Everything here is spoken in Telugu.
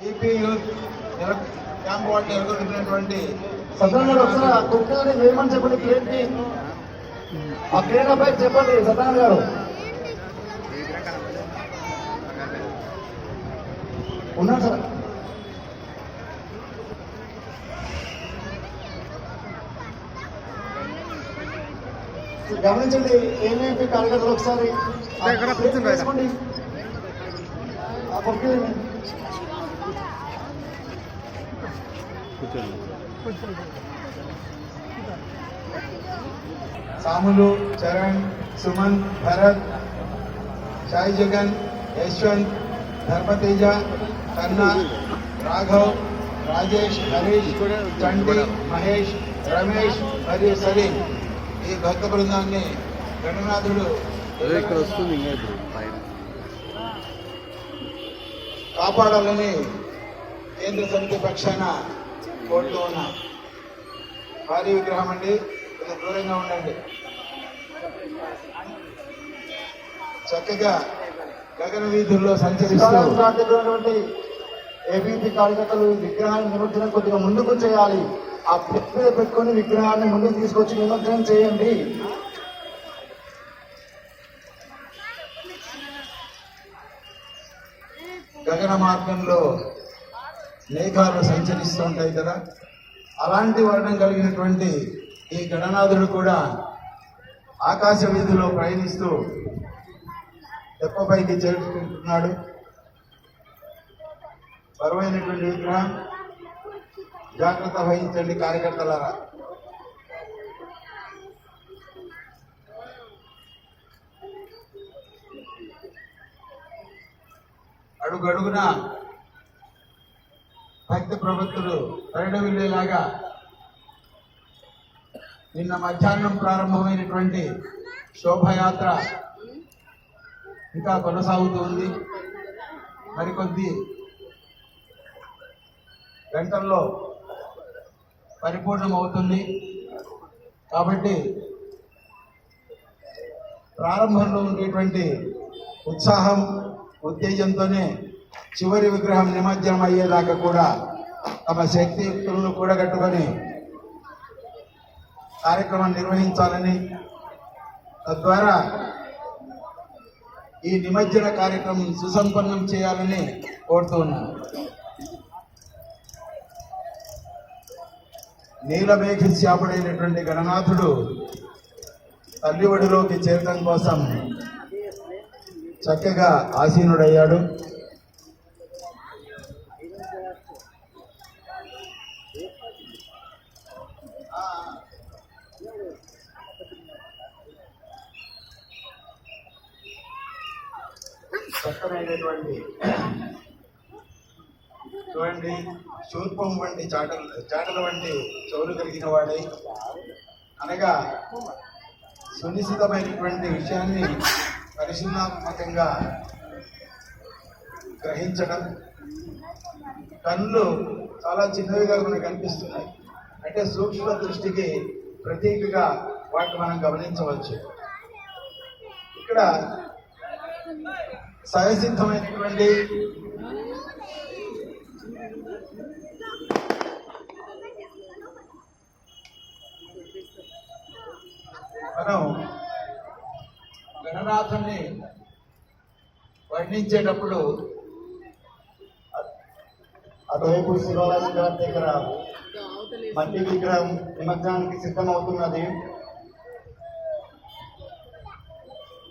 ఏపీ యూత్ క్యాంప్ వాళ్ళు నెలకొల్పినటువంటి సత్యనారాయణ గారు ఒకసారి ఆ కుక్కని వేయమని చెప్పండి. ప్లేట్ని ఆ ప్లేట్ అబ్బాయి చెప్పండి. సత్యనారాయణ గారు ఉన్నారు సార్. గమనించండి ఏమేమి కార్యకర్తలు ఒకసారి తీసుకోండి. ఆ కుక్కని సాములు, చరణ్, సుమన్, భరత్, సాయి జగన్, యశ్వంత్, ధర్మతేజ, కన్నా, రాఘవ్, రాజేష్, హరీష్, చండి, మహేష్, రమేష్ మరియు సలీం ఈ భక్త బృందాన్ని గణనాథుడు కాపాడాలని కేంద్ర సమితి పక్షాన కోర్టులో ఉన్న భారీ విగ్రహం అండి. కొంచెం దూరంగా ఉండండి. చక్కగా గగన వీధుల్లో సంచరిస్తున్నటువంటి ఏబీపీ కార్యకర్తలు విగ్రహాన్ని నిమజ్జనం కొద్దిగా ముందుకు చేయాలి. ఆ ప్లేట్ మీద పెట్టుకుని విగ్రహాన్ని ముందుకు తీసుకొచ్చి నిమజ్జనం చేయండి. గగన మార్గంలో మేఘాలు సంచరిస్తూ ఉంటాయి కదా, అలాంటి వర్ణం కలిగినటువంటి ఈ గణనాథుడు కూడా ఆకాశ వీధిలో ప్రయాణిస్తూ తెప్పపైకి చేరుకుంటున్నాడు. బరువైనటువంటి విగ్రహం, జాగ్రత్త వహించండి కార్యకర్తలారా. అడుగడుగున భక్తి ప్రవక్తులు పరిడవిల్లేలాగా నిన్న మధ్యాహ్నం ప్రారంభమైనటువంటి శోభయాత్ర ఇంకా కొనసాగుతూ ఉంది. మరికొద్ది గంటల్లో పరిపూర్ణమవుతుంది. కాబట్టి ప్రారంభంలో ఉండేటువంటి ఉత్సాహం, ఉత్తేజంతోనే చివరి విగ్రహం నిమజ్జనం అయ్యేదాకా కూడా తమ శక్తియుక్తులను కూడగట్టుకొని కార్యక్రమం నిర్వహించాలని, తద్వారా ఈ నిమజ్జన కార్యక్రమం సుసంపన్నం చేయాలని కోరుతూ ఉన్నాను. నీలమేఘశ్యాముడైనటువంటి గణనాథుడు తల్లి ఒడిలోకి చేరడం కోసం చక్కగా ఆసీనుడయ్యాడు. చక్కనైనటువంటి చూడండి, శూర్పం వంటి చాటల వంటి చెవులు కలిగిన వాడై, అనగా సునిశ్చితమైనటువంటి విషయాన్ని పరిశీలనాత్మకంగా గ్రహించడం. కళ్ళు చాలా చిన్నవిగా మనకు కనిపిస్తున్నాయి, అంటే సూక్ష్మ దృష్టికి ప్రతీకగా వాటిని మనం గమనించవచ్చు. ఇక్కడ సహసిద్ధమైనటువంటి మనం గణనాథుని వర్ణించేటప్పుడు అటువైపు శివాలయం గారి దగ్గర మట్టి విగ్రహం నిమజ్జనానికి సిద్ధమవుతున్నది.